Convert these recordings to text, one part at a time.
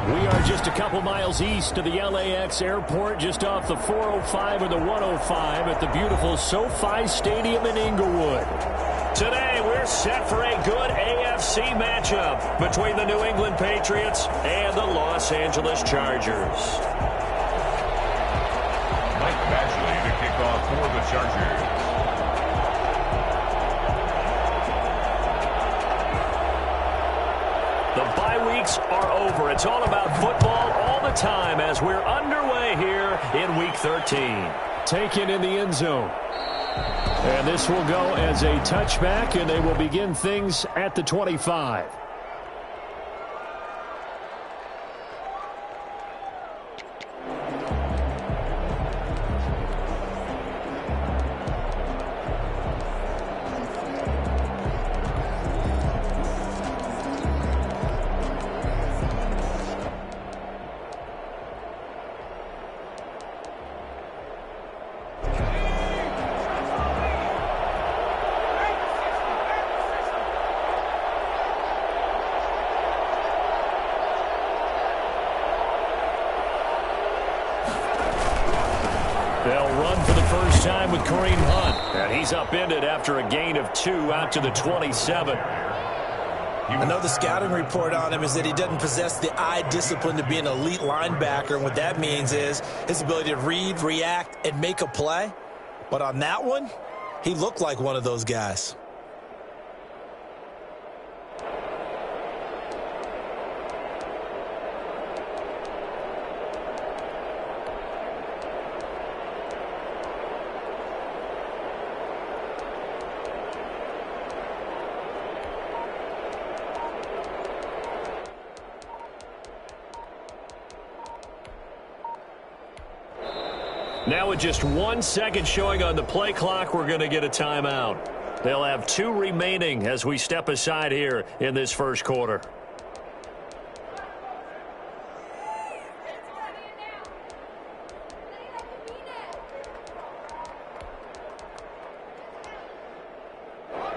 We are just a couple miles east of the LAX airport, just off the 405 or the 105 at the beautiful SoFi Stadium in Inglewood. Today, we're set for a good AFC matchup between the New England Patriots and the Los Angeles Chargers. Mike Badgley to kick off for the Chargers. The bye weeks are over. It's all about football all the time as we're underway here in Week 13. Taken in the end zone. And this will go as a touchback, and they will begin things at the 25. With Kareem Hunt, and he's upended after a gain of 2 out to the 27. I know the scouting report on him is that he doesn't possess the eye discipline to be an elite linebacker, and what that means is his ability to read, react, and make a play. But on that one, he looked like one of those guys. Now with just 1 second showing on the play clock, we're going to get a timeout. They'll have 2 remaining as we step aside here in this first quarter.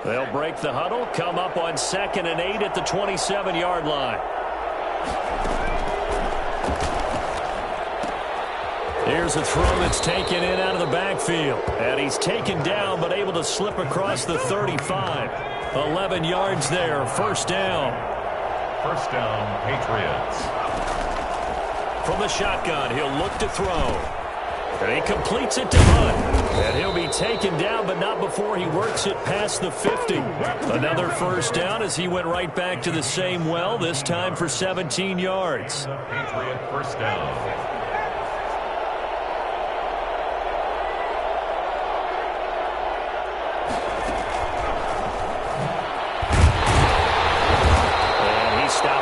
They'll break the huddle, come up on 2nd and 8 at the 27-yard line. Here's a throw that's taken in out of the backfield. And he's taken down but able to slip across the 35. 11 yards there, first down. First down, Patriots. From the shotgun, he'll look to throw. And he completes it to Hunt. And he'll be taken down, but not before he works it past the 50. Another first down as he went right back to the same well, this time for 17 yards. Patriot first down.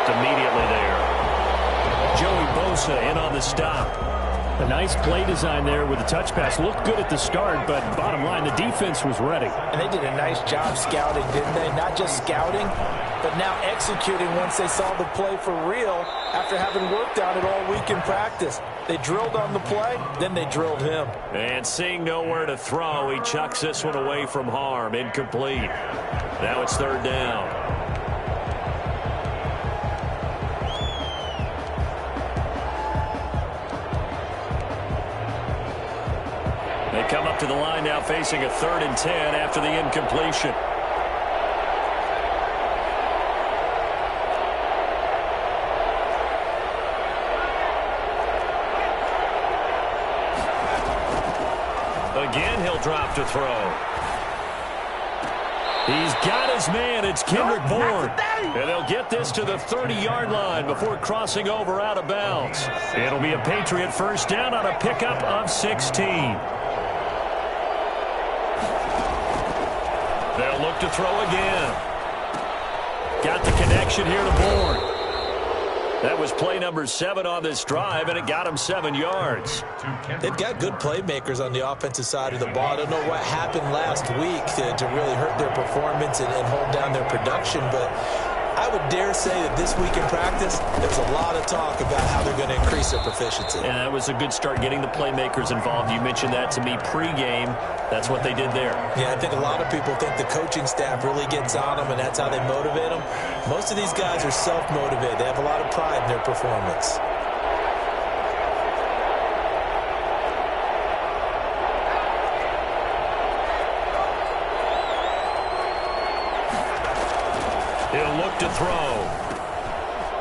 Immediately there. Joey Bosa in on the stop. A nice play design there with the touch pass. Looked good at the start, but bottom line, the defense was ready. And they did a nice job scouting, didn't they? Not just scouting, but now executing once they saw the play for real after having worked on it all week in practice. They drilled on the play, then they drilled him. And seeing nowhere to throw, he chucks this one away from harm. Incomplete. Now it's third down. They come up to the line now facing a 3rd and 10 after the incompletion. Again, he'll drop to throw. He's got his man. It's Kendrick Bourne. And they'll get this to the 30-yard line before crossing over out of bounds. It'll be a Patriot first down on a pickup of 16. They'll look to throw again. Got the connection here to Bourne. That was play number 7 on this drive, and it got him 7 yards. They've got good playmakers on the offensive side of the ball. I don't know what happened last week to really hurt their performance and hold down their production, but I would dare say that this week in practice, there's a lot of talk about how they're going to increase their proficiency. And that was a good start getting the playmakers involved. You mentioned that to me pregame. That's what they did there. Yeah, I think a lot of people think the coaching staff really gets on them, and that's how they motivate them. Most of these guys are self-motivated. They have a lot of pride in their performance. He'll look to throw.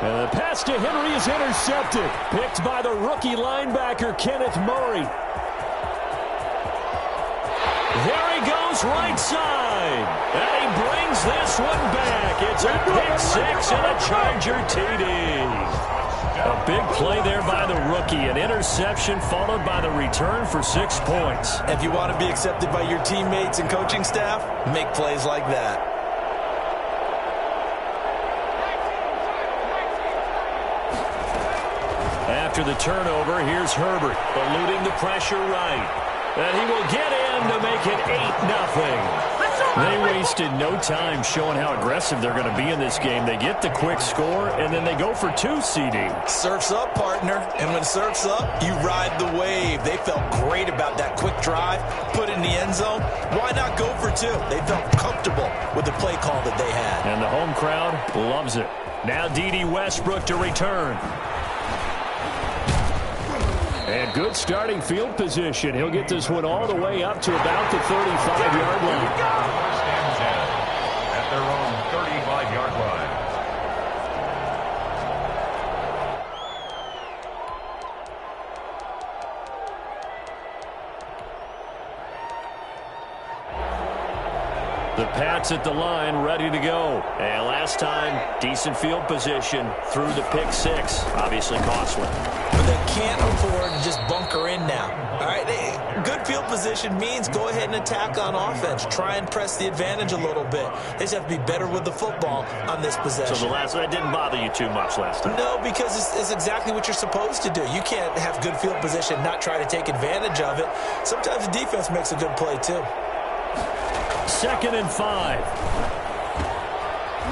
And the pass to Henry is intercepted. Picked by the rookie linebacker, Kenneth Murray. There he goes, right side. And he brings this one back. It's a pick six and a Charger TD. A big play there by the rookie. An interception followed by the return for 6 points. If you want to be accepted by your teammates and coaching staff, make plays like that. After the turnover, here's Herbert, eluding the pressure right. And he will get in to make it 8-0. They wasted no time showing how aggressive they're going to be in this game. They get the quick score, and then they go for 2, CD. Surf's up, partner. And when surf's up, you ride the wave. They felt great about that quick drive, put in the end zone. Why not go for 2? They felt comfortable with the play call that they had. And the home crowd loves it. Now D.D. Westbrook to return. And good starting field position. He'll get this one all the way up to about the 35-yard line. First and 10 at their own 35-yard line. The Pats at the line, ready to go. And last time, decent field position through the pick six. Obviously costly. But they can't afford to just bunker in now. All right, good field position means go ahead and attack on offense. Try and press the advantage a little bit. They just have to be better with the football on this possession. So that didn't bother you too much last time? No, because it's exactly what you're supposed to do. You can't have good field position and not try to take advantage of it. Sometimes the defense makes a good play, too. 2nd and 5.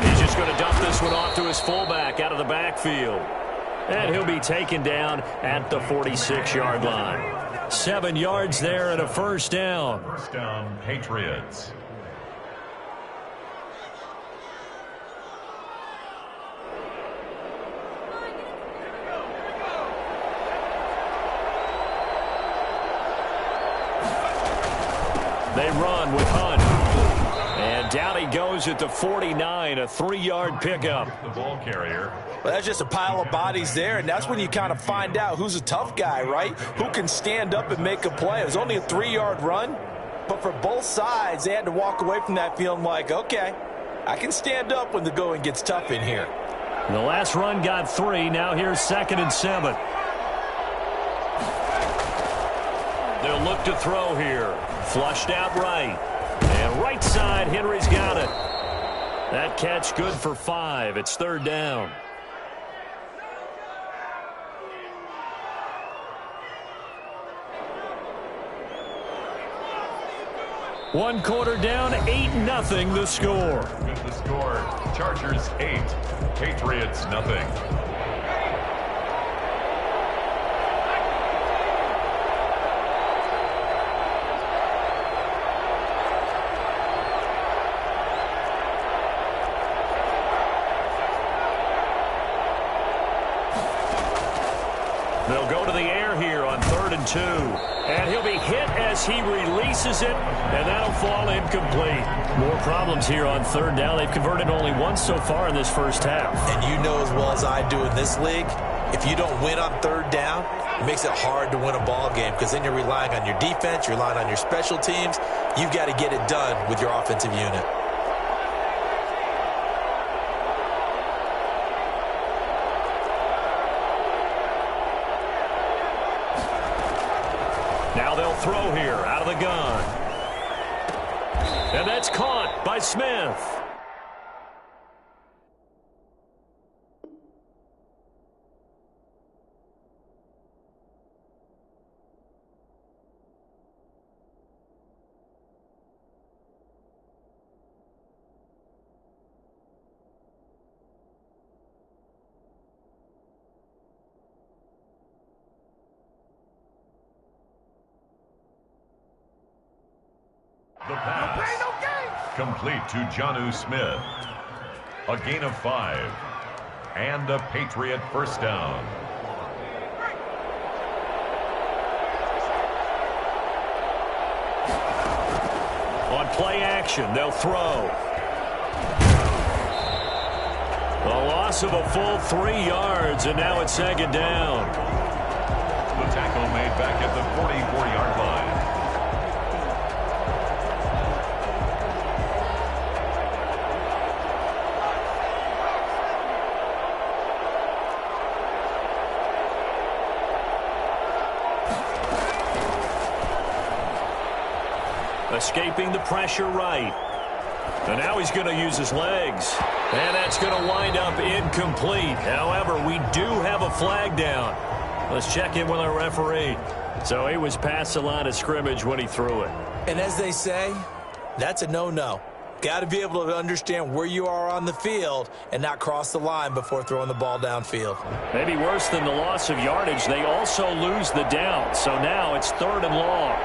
He's just going to dump this one off to his fullback out of the backfield. And he'll be taken down at the 46-yard line. 7 yards there and a first down. First down, Patriots. They run with Hunt. And down he goes at the 49, a 3-yard pickup. The ball carrier. Well, that's just a pile of bodies there, and that's when you kind of find out who's a tough guy, right? Who can stand up and make a play. It was only a 3-yard run, but for both sides, they had to walk away from that feeling like, okay, I can stand up when the going gets tough in here. The last run got 3. Now here's 2nd and 7. They'll look to throw here. Flushed out right. And right side, Henry's got it. That catch good for 5. It's 3rd down. One quarter down, 8-0 the score. With the score, Chargers 8, Patriots nothing. They'll go to the air here on 3rd and 2. And he'll be hit as he releases it, and that'll fall incomplete. More problems here on 3rd down. They've converted only once so far in this first half. And you know as well as I do in this league, if you don't win on 3rd down, it makes it hard to win a ball game because then you're relying on your defense, you're relying on your special teams. You've got to get it done with your offensive unit. Now they'll throw here out of the gun. And that's caught by Smith. The pass. Complete to Jonnu Smith. A gain of 5. And a Patriot first down. On play action, they'll throw. A loss of a full 3 yards, and now it's second down. The tackle made back at the 44-yard line. Escaping the pressure right. And now he's going to use his legs. And that's going to wind up incomplete. However, we do have a flag down. Let's check in with our referee. So he was past the line of scrimmage when he threw it. And as they say, that's a no-no. Got to be able to understand where you are on the field and not cross the line before throwing the ball downfield. Maybe worse than the loss of yardage, they also lose the down. So now it's 3rd and long.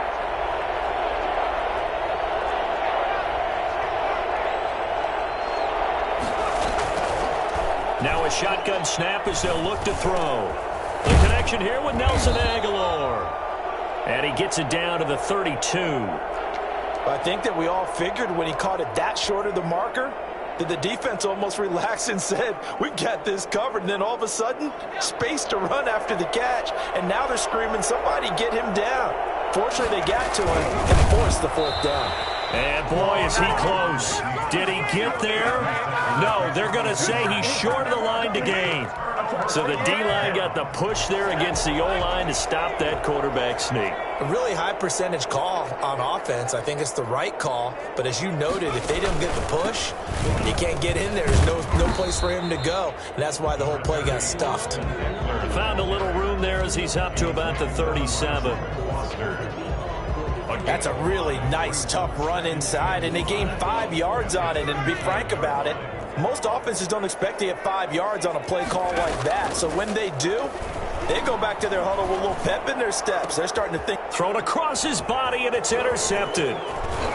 Now a shotgun snap as they'll look to throw. The connection here with Nelson Aguilar. And he gets it down to the 32. I think that we all figured when he caught it that short of the marker that the defense almost relaxed and said, we've got this covered. And then all of a sudden, space to run after the catch. And now they're screaming, somebody get him down. Fortunately, they got to him and forced the 4th down. And boy, is he close. Did he get there? No, they're going to say he's short of the line to gain. So the D-line got the push there against the O-line to stop that quarterback sneak. A really high percentage call on offense. I think it's the right call. But as you noted, if they don't get the push, he can't get in there. There's no place for him to go. And that's why the whole play got stuffed. Found a little room there as he's up to about the 37. That's a really nice, tough run inside, and they gained 5 yards on it. And to be frank about it, most offenses don't expect to get 5 yards on a play call like that. So when they do, they go back to their huddle with a little pep in their steps. They're starting to think. Thrown across his body, and it's intercepted.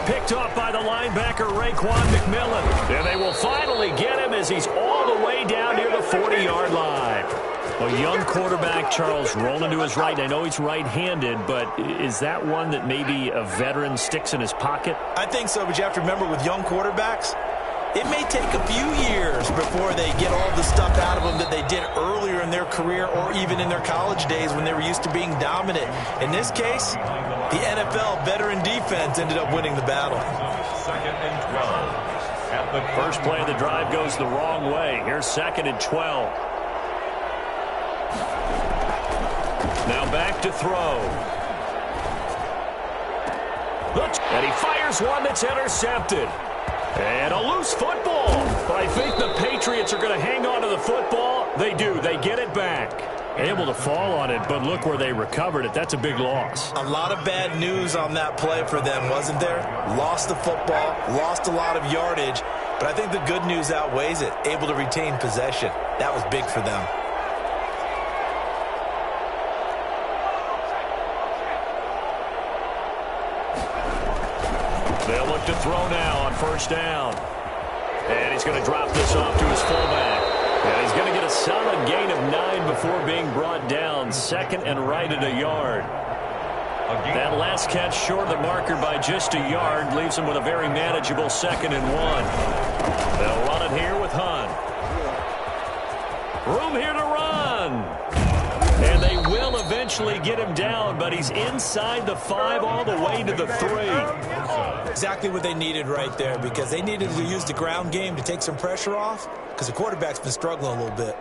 Picked off by the linebacker, Raekwon McMillan. And they will finally get him as he's all the way down near the 40-yard line. A young quarterback, Charles, rolling to his right. I know he's right-handed, but is that one that maybe a veteran sticks in his pocket? I think so, but you have to remember with young quarterbacks, it may take a few years before they get all the stuff out of them that they did earlier in their career or even in their college days when they were used to being dominant. In this case, the NFL veteran defense ended up winning the battle. 2nd and 12. At the first play of the drive goes the wrong way. Here's 2nd and 12. Now back to throw. And he fires one that's intercepted. And a loose football. But I think the Patriots are going to hang on to the football. They do. They get it back. Able to fall on it, but look where they recovered it. That's a big loss. A lot of bad news on that play for them, wasn't there? Lost the football, lost a lot of yardage. But I think the good news outweighs it. Able to retain possession. That was big for them. They'll look to throw now on 1st down. And he's going to drop this off to his fullback. And he's going to get a solid gain of 9 before being brought down. 2nd and right at a yard. That last catch short of the marker by just a yard leaves him with a very manageable 2nd and 1. They'll run it here with Hunt. Room here to run. And they will eventually get him down, but he's inside the 5 all the way to the 3. Exactly what they needed right there, because they needed to use the ground game to take some pressure off, because the quarterback's been struggling a little bit.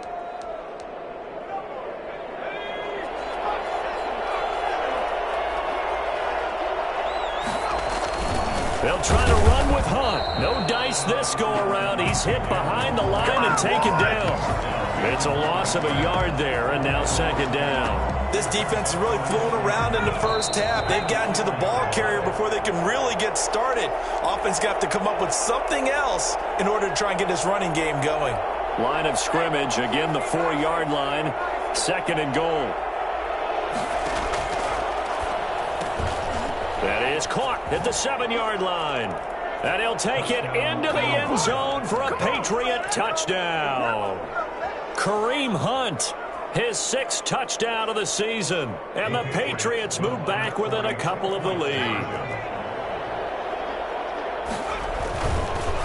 They'll try to run with Hunt. No dice this go-around. He's hit behind the line and taken down. It's a loss of a yard there, and now 2nd down. This defense has really flown around in the first half. They've gotten to the ball carrier before they can really get started. Offense got to come up with something else in order to try and get this running game going. Line of scrimmage, again the 4-yard line. 2nd and goal. That is caught at the 7-yard line. And he'll take it into the end zone for a Patriot touchdown. Kareem Hunt, his 6th touchdown of the season. And the Patriots move back within a couple of the lead.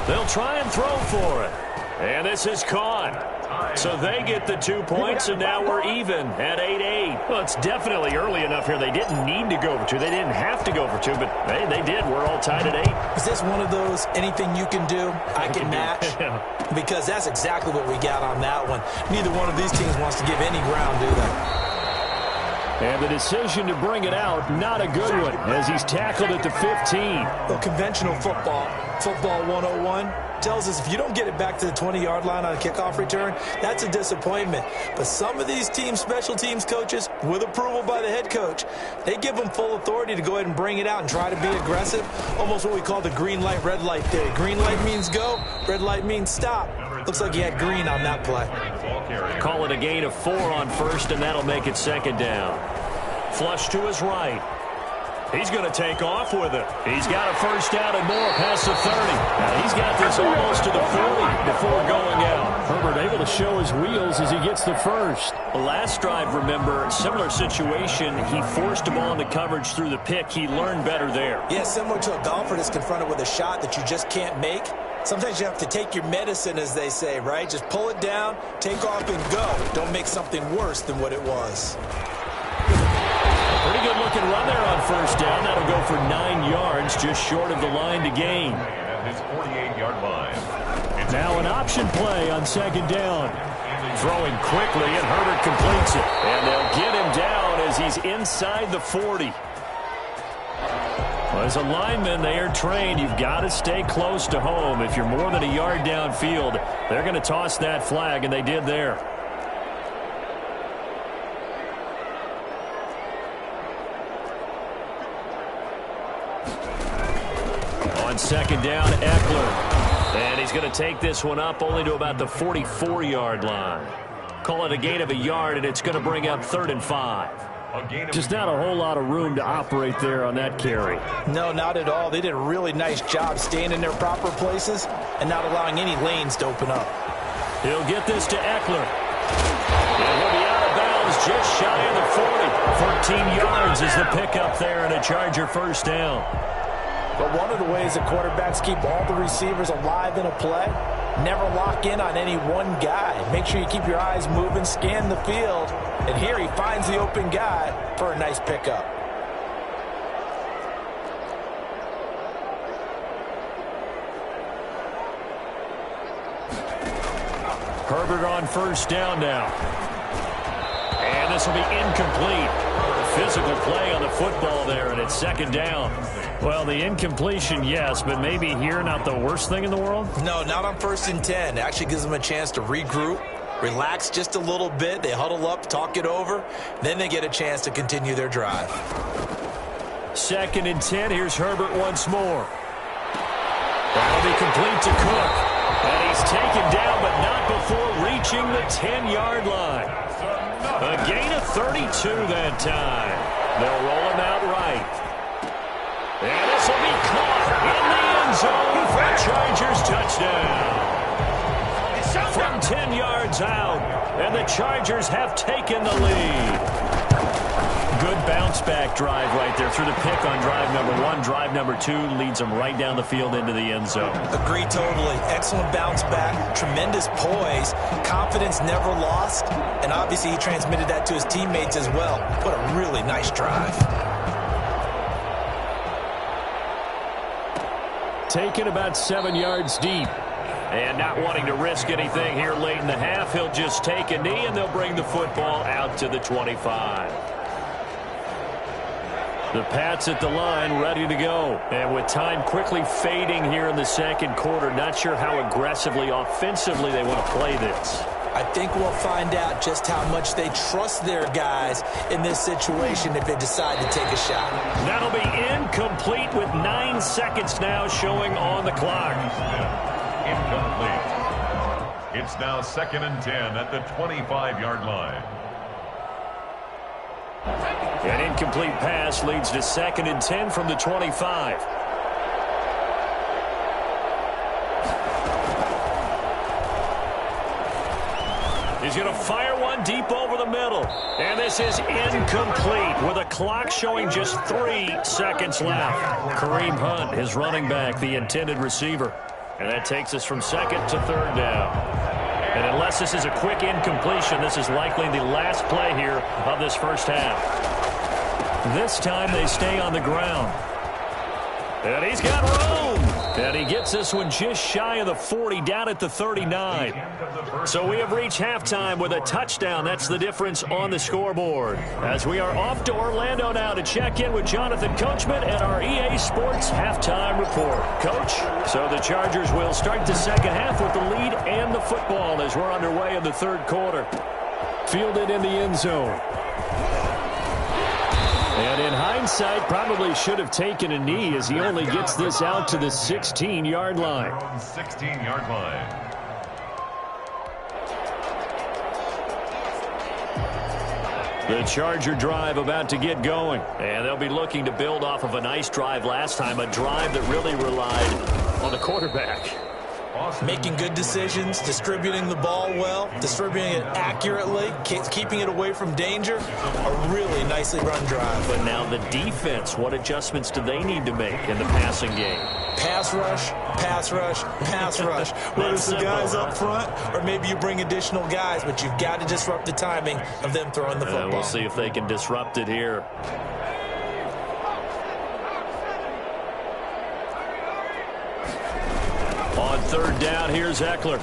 They'll try and throw for it. And this is caught. So they get the 2 points, and now we're even at 8-8. Well, it's definitely early enough here. They didn't need to go for 2. They didn't have to go for 2, but hey, they did. We're all tied at 8. Is this one of those anything you can do, I can match? Because that's exactly what we got on that one. Neither one of these teams wants to give any ground, do they? And the decision to bring it out, not a good one, as he's tackled at the 15. Well, conventional football 101, tells us if you don't get it back to the 20-yard line on a kickoff return, that's a disappointment. But some of these teams, special teams coaches, with approval by the head coach, they give them full authority to go ahead and bring it out and try to be aggressive, almost what we call the green light, red light theory. Green light means go, red light means stop. Looks like he had green on that play. Call it a gain of 4 on first, and that'll make it 2nd down. Flush to his right. He's going to take off with it. He's got a 1st down and more past the 30. Now he's got this almost to the 40 before going out. Herbert able to show his wheels as he gets the 1st. The last drive, remember, similar situation. He forced a ball into coverage through the pick. He learned better there. Yeah, similar to a golfer that's confronted with a shot that you just can't make. Sometimes you have to take your medicine, as they say, right? Just pull it down, take off, and go. Don't make something worse than what it was. Pretty good looking run there on 1st down. That'll go for 9 yards, just short of the line to gain. At his 48-yard line. It's now an option play on 2nd down. Throwing quickly, and Herbert completes it. And they'll get him down as he's inside the 40. Well, as a lineman, they are trained. You've got to stay close to home. If you're more than a yard downfield, they're going to toss that flag, and they did there. On 2nd down, Eckler. And he's going to take this one up only to about the 44-yard line. Call it a gain of a yard, and it's going to bring up 3rd and 5. Just not a whole lot of room to operate there on that carry. No, not at all. They did a really nice job staying in their proper places and not allowing any lanes to open up. He'll get this to Eckler. And he'll be out of bounds just shy of the 40. 14 yards is the pickup there, and a Charger 1st down. But one of the ways that quarterbacks keep all the receivers alive in a play, never lock in on any one guy. Make sure you keep your eyes moving, scan the field, and here he finds the open guy for a nice pickup. Herbert on 1st down now. And this will be incomplete. Physical play on the football there, and it's 2nd down. Well, the incompletion, yes, but maybe here not the worst thing in the world? No, not on 1st and 10. It actually gives them a chance to regroup, relax just a little bit. They huddle up, talk it over. Then they get a chance to continue their drive. 2nd and 10. Here's Herbert once more. That'll be complete to Cook. And he's taken down, but not before reaching the 10-yard line. A gain of 32 that time. They'll roll him out right. And this will be caught in the end zone for a Chargers touchdown. From 10 yards out, and the Chargers have taken the lead. Good bounce-back drive right there through the pick on drive number 1. Drive number 2 leads them right down the field into the end zone. Agree totally. Excellent bounce-back, tremendous poise, confidence never lost, and obviously he transmitted that to his teammates as well. What a really nice drive. Taken about 7 yards deep. And not wanting to risk anything here late in the half, he'll just take a knee, and they'll bring the football out to the 25. The Pats at the line, ready to go. And with time quickly fading here in the 2nd quarter, not sure how aggressively, offensively they want to play this. I think we'll find out just how much they trust their guys in this situation if they decide to take a shot. That'll be incomplete with 9 seconds now showing on the clock. Incomplete. It's now 2nd and 10 at the 25-yard line. An incomplete pass leads to 2nd and 10 from the 25. He's going to fire one deep over the middle. And this is incomplete with a clock showing just 3 seconds left. Kareem Hunt, his running back, the intended receiver. And that takes us from second to third down. And unless this is a quick incompletion, this is likely the last play here of this first half. This time they stay on the ground. And he's got room. And he gets this one just shy of the 40, down at the 39. So we have reached halftime with a touchdown. That's the difference on the scoreboard. As we are off to Orlando now to check in with Jonathan Coachman and our EA Sports halftime report. Coach, so the Chargers will start the second half with the lead and the football as we're underway in the third quarter. Fielded in the end zone. And in hindsight, probably should have taken a knee as he only gets this out to the 16-yard line. 16-yard line. The Charger drive about to get going. And they'll be looking to build off of a nice drive last time, a drive that really relied on the quarterback. Making good decisions, distributing the ball well, distributing it accurately, keeping it away from danger. A really nicely run drive. But now the defense, what adjustments do they need to make in the passing game? Pass rush, pass rush, pass rush. Whether it's the guys up front or maybe you bring additional guys, but you've got to disrupt the timing of them throwing the football. We'll see if they can disrupt it here. On third down, here's Eckler.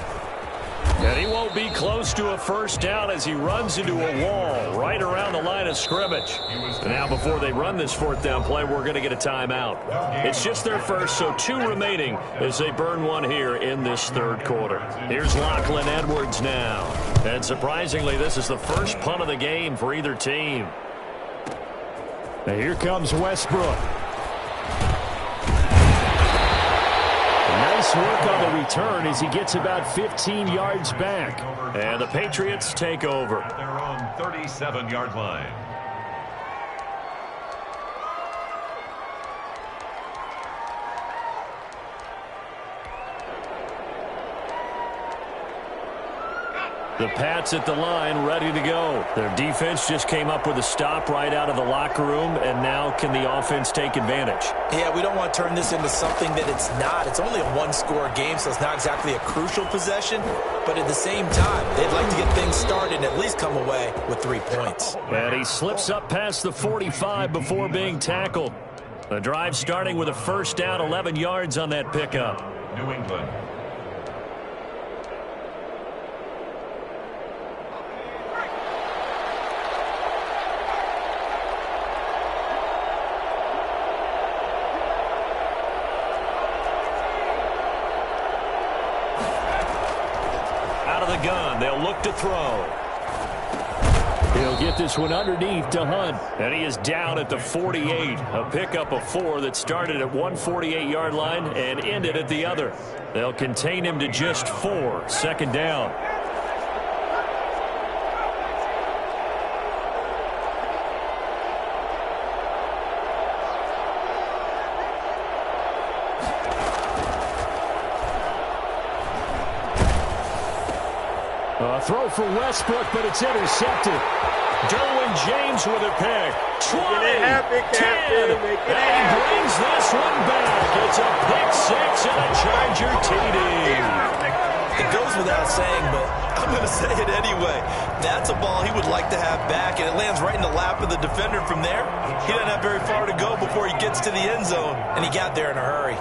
And he won't be close to a first down as he runs into a wall right around the line of scrimmage. Now, before they run this fourth down play, we're going to get a timeout. It's just their first, so 2 remaining as they burn one here in this third quarter. Here's Lachlan Edwards now. And surprisingly, this is the first punt of the game for either team. Now here comes Westbrook. Nice work on the return as he gets about 15 yards back. And the Patriots take over. At their own 37-yard line. The Pats at the line, ready to go. Their defense just came up with a stop right out of the locker room, and now can the offense take advantage? Yeah, we don't want to turn this into something that it's not. It's only a one-score game, so it's not exactly a crucial possession, but at the same time, they'd like to get things started and at least come away with 3 points. And he slips up past the 45 before being tackled. The drive starting with a first down, 11 yards on that pickup. New England. Gun. They'll look to throw. He'll get this one underneath to Hunt. And he is down at the 48. A pickup of 4 that started at 148-yard line and ended at the other. They'll contain him to just 4. Second down. Throw for Westbrook, but it's intercepted. Derwin James with a pick. 20, 10, and he brings this one back. It's a pick 6 and a Charger TD. It goes without saying, but I'm going to say it anyway. That's a ball he would like to have back, and it lands right in the lap of the defender from there. He doesn't have very far to go before he gets to the end zone, and he got there in a hurry.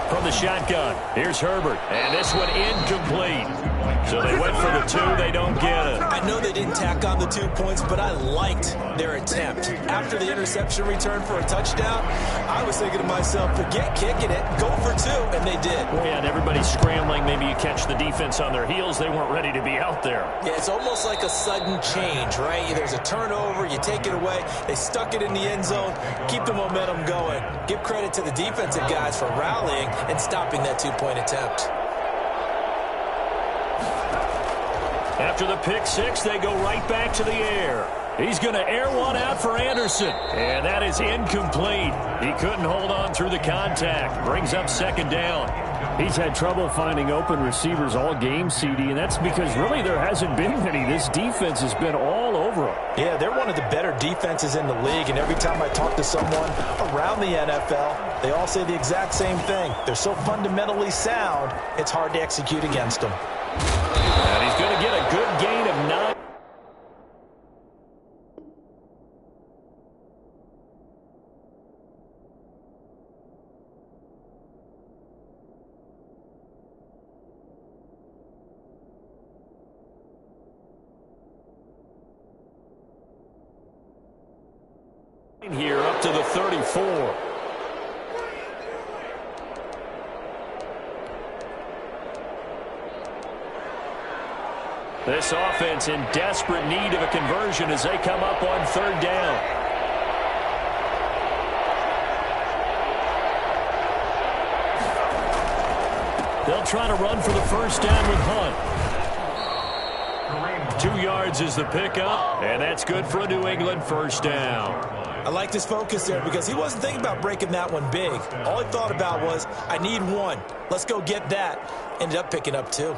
From the shotgun, here's Herbert, and this one incomplete. So they went for the 2, they don't get it. I know they didn't tack on the 2 points, but I liked their attempt. After the interception return for a touchdown, I was thinking to myself, forget kicking it, go for 2, and they did. Yeah, and everybody's scrambling. Maybe you catch the defense on their heels. They weren't ready to be out there. Yeah, it's almost like a sudden change, right? There's a turnover, you take it away, they stuck it in the end zone, keep the momentum going. Give credit to the defensive guys for rallying and stopping that 2-point attempt. After the pick 6, they go right back to the air. He's going to air one out for Anderson. And that is incomplete. He couldn't hold on through the contact. Brings up second down. He's had trouble finding open receivers all game, CD, and that's because really there hasn't been many. This defense has been all over him. Yeah, they're one of the better defenses in the league, and every time I talk to someone around the NFL, they all say the exact same thing. They're so fundamentally sound, it's hard to execute against them. And he's going to get a good gain of 9. Here up to the 34. This offense in desperate need of a conversion as they come up on third down. They'll try to run for the first down with Hunt. 2 yards is the pickup, and that's good for a New England first down. I like his focus there because he wasn't thinking about breaking that one big. All he thought about was, I need one. Let's go get that. Ended up picking up 2.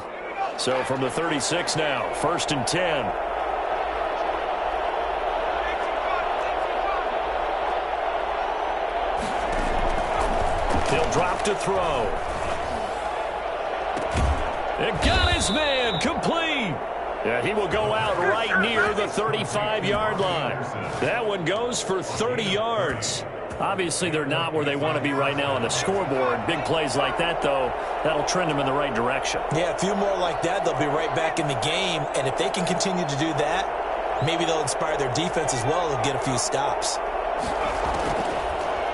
So from the 36 now, first and 10. He'll drop to throw. It got his man complete. Yeah, he will go out right near the 35-yard line. That one goes for 30 yards. Obviously, they're not where they want to be right now on the scoreboard. Big plays like that, though, that'll trend them in the right direction. Yeah, a few more like that, they'll be right back in the game. And if they can continue to do that, maybe they'll inspire their defense as well and get a few stops.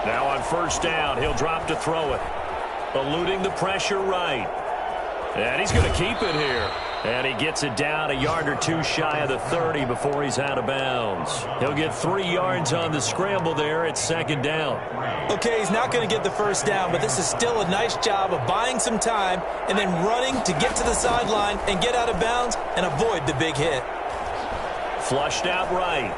Now on first down, he'll drop to throw it. Eluding the pressure right. And he's going to keep it here. And he gets it down a yard or 2 shy of the 30 before he's out of bounds. He'll get 3 yards on the scramble there at second down. Okay, he's not going to get the first down, but this is still a nice job of buying some time and then running to get to the sideline and get out of bounds and avoid the big hit. Flushed out right.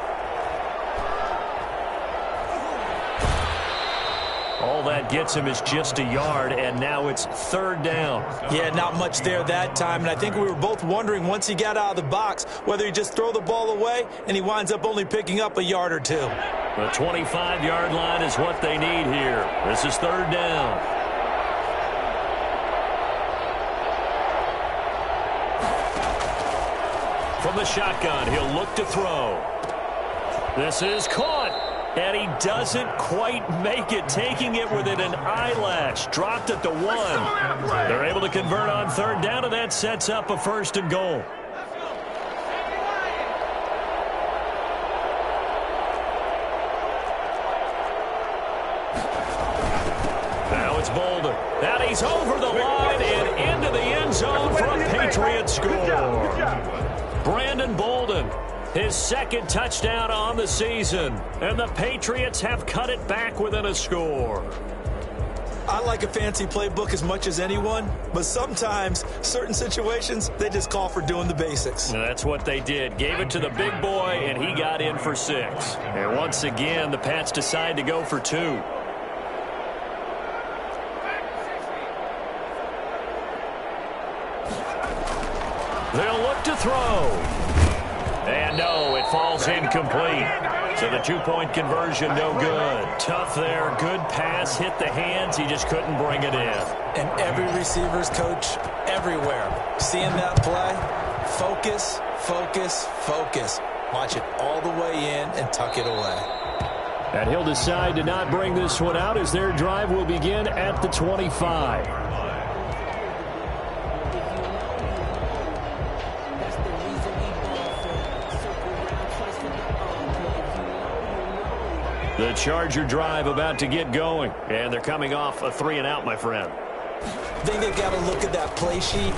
All that gets him is just a yard, and now it's third down. Yeah, not much there that time, and I think we were both wondering once he got out of the box whether he just throw the ball away, and he winds up only picking up a yard or 2. The 25-yard line is what they need here. This is third down. From the shotgun, he'll look to throw. This is caught. And he doesn't quite make it, taking it within an eyelash. Dropped at the 1. They're able to convert on third down, and that sets up a first and goal. Now it's Bolden. And he's over the line and into the end zone for a Patriot score. Brandon Bolden. His second touchdown on the season. And the Patriots have cut it back within a score. I like a fancy playbook as much as anyone, but sometimes, certain situations, they just call for doing the basics. And that's what they did. Gave it to the big boy, and he got in for 6. And once again, the Pats decide to go for 2. They'll look to throw. And no, it falls incomplete. So the 2-point conversion, no good. Tough there. Good pass. Hit the hands. He just couldn't bring it in. And every receiver's coach everywhere. Seeing that play, focus, focus, focus. Watch it all the way in and tuck it away. And he'll decide to not bring this one out as their drive will begin at the 25. The Charger drive about to get going. And they're coming off a 3-and-out, my friend. I think they've got to look at that play sheet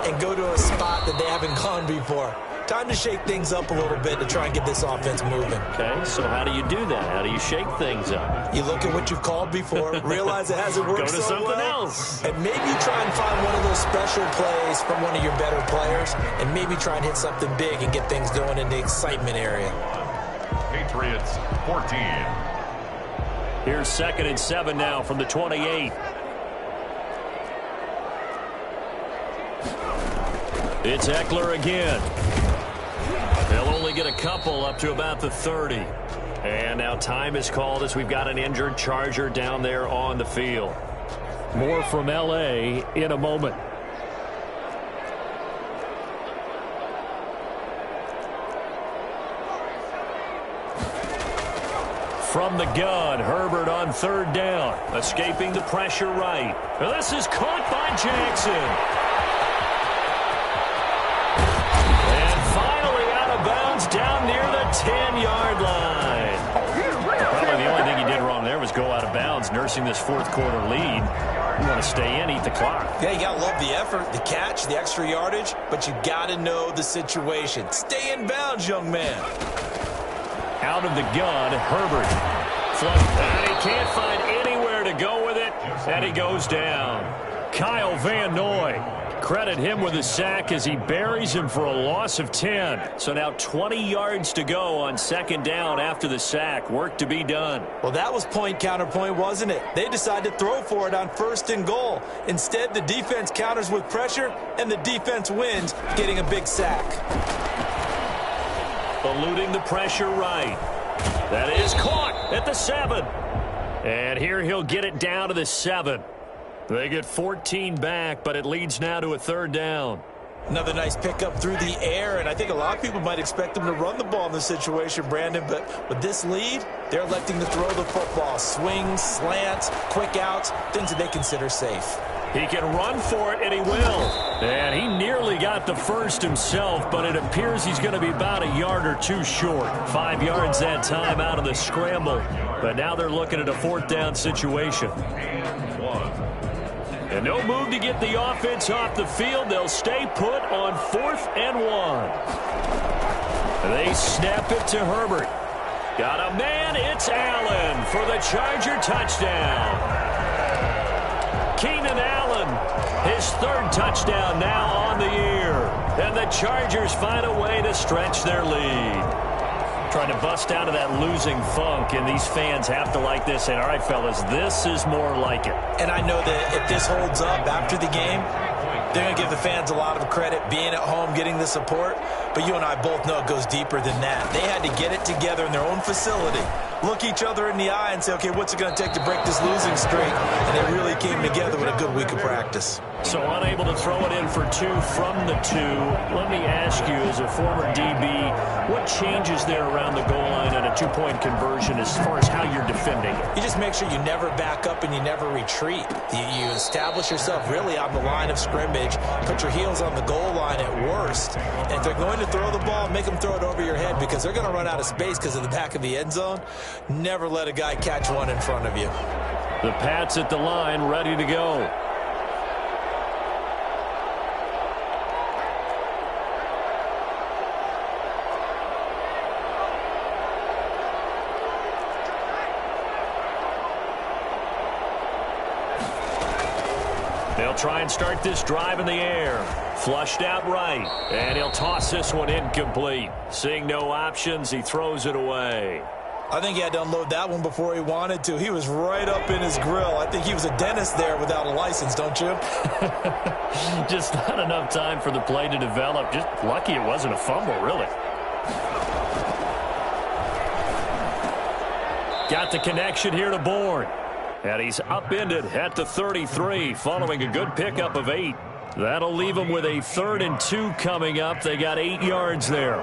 and go to a spot that they haven't gone before. Time to shake things up a little bit to try and get this offense moving. Okay, so how do you do that? How do you shake things up? You look at what you've called before, realize it hasn't worked so well. Go to something else. And maybe try and find one of those special plays from one of your better players, and maybe try and hit something big and get things going in the excitement area. Patriots 14. Here's 2nd and 7 now from the 28. It's Eckler again. They'll only get a couple up to about the 30. And now time is called as we've got an injured Charger down there on the field. More from L.A. in a moment. From the gun, Herbert on 3rd down. Escaping the pressure right. Now this is caught by Jackson. And finally out of bounds down near the 10-yard line. Probably the only thing he did wrong there was go out of bounds, nursing this 4th quarter lead. You want to stay in, eat the clock. Yeah, you got to love the effort, the catch, the extra yardage, but you got to know the situation. Stay in bounds, young man. Out of the gun, Herbert. And he can't find anywhere to go with it, and he goes down. Kyle Van Noy. Credit him with a sack as he buries him for a loss of 10. So now 20 yards to go on 2nd down after the sack. Work to be done. Well, that was point counterpoint, wasn't it? They decided to throw for it on 1st and goal. Instead, the defense counters with pressure, and the defense wins, getting a big sack. Eluding the pressure right. That is caught at the 7. And here he'll get it down to the 7. They get 14 back, but it leads now to a 3rd down. Another nice pickup through the air, and I think a lot of people might expect them to run the ball in this situation, Brandon, but with this lead, they're electing to throw the football. Swings, slants, quick outs, things that they consider safe. He can run for it, and he will. And he nearly got the first himself, but it appears he's going to be about a yard or 2 short. 5 yards that time out of the scramble. But now they're looking at a 4th down situation. And no move to get the offense off the field. They'll stay put on 4th and 1. They snap it to Herbert. Got a man. It's Allen for the Charger touchdown. Keenan Allen, his 3rd touchdown now on the year. And the Chargers find a way to stretch their lead. Trying to bust out of that losing funk, and these fans have to like this. And all right, fellas, this is more like it. And I know that if this holds up after the game, they're going to give the fans a lot of credit, being at home, getting the support. But you and I both know it goes deeper than that. They had to get it together in their own facility, look each other in the eye and say, okay, what's it going to take to break this losing streak? And they really came together with a good week of practice. So unable to throw it in for 2 from the 2. Let me ask you, as a former DB, what changes there around the goal line on a 2-point conversion as far as how you're defending it? You just make sure you never back up and you never retreat. You establish yourself really on the line of scrimmage, put your heels on the goal line at worst. And if they're going to throw the ball, make them throw it over your head because they're going to run out of space because of the back of the end zone. Never let a guy catch one in front of you. The Pats at the line, ready to go. They'll try and start this drive in the air. Flushed out right. And he'll toss this one incomplete. Seeing no options, he throws it away. I think he had to unload that one before he wanted to. He was right up in his grill. I think he was a dentist there without a license, don't you? Just not enough time for the play to develop. Just lucky it wasn't a fumble, really. Got the connection here to Bourne. And he's upended at the 33 following a good pickup of 8. That'll leave him with a 3rd and 2 coming up. They got 8 yards there.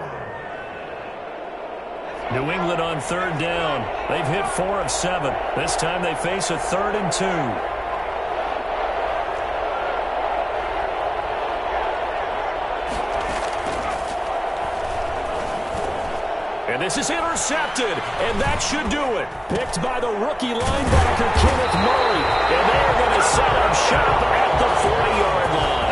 New England on 3rd down. They've hit 4 of 7. This time they face a 3rd and 2. And this is intercepted, and that should do it. Picked by the rookie linebacker, Kenneth Murray. And they're going to set up shop at the 40-yard line.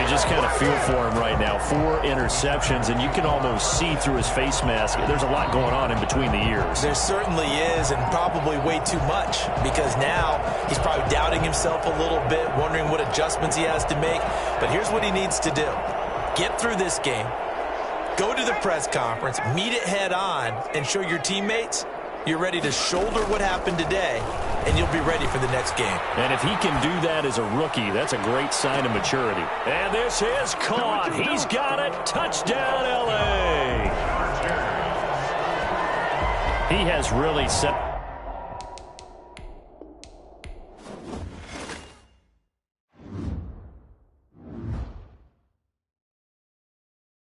You just kind of feel for him right now. 4 interceptions, and you can almost see through his face mask. There's a lot going on in between the ears. There certainly is, and probably way too much, because now he's probably doubting himself a little bit, wondering what adjustments he has to make. But here's what he needs to do. Get through this game. Go to the press conference, meet it head on, and show your teammates you're ready to shoulder what happened today, and you'll be ready for the next game. And if he can do that as a rookie, that's a great sign of maturity. And this is caught. He's got it. Touchdown, L.A. He has really set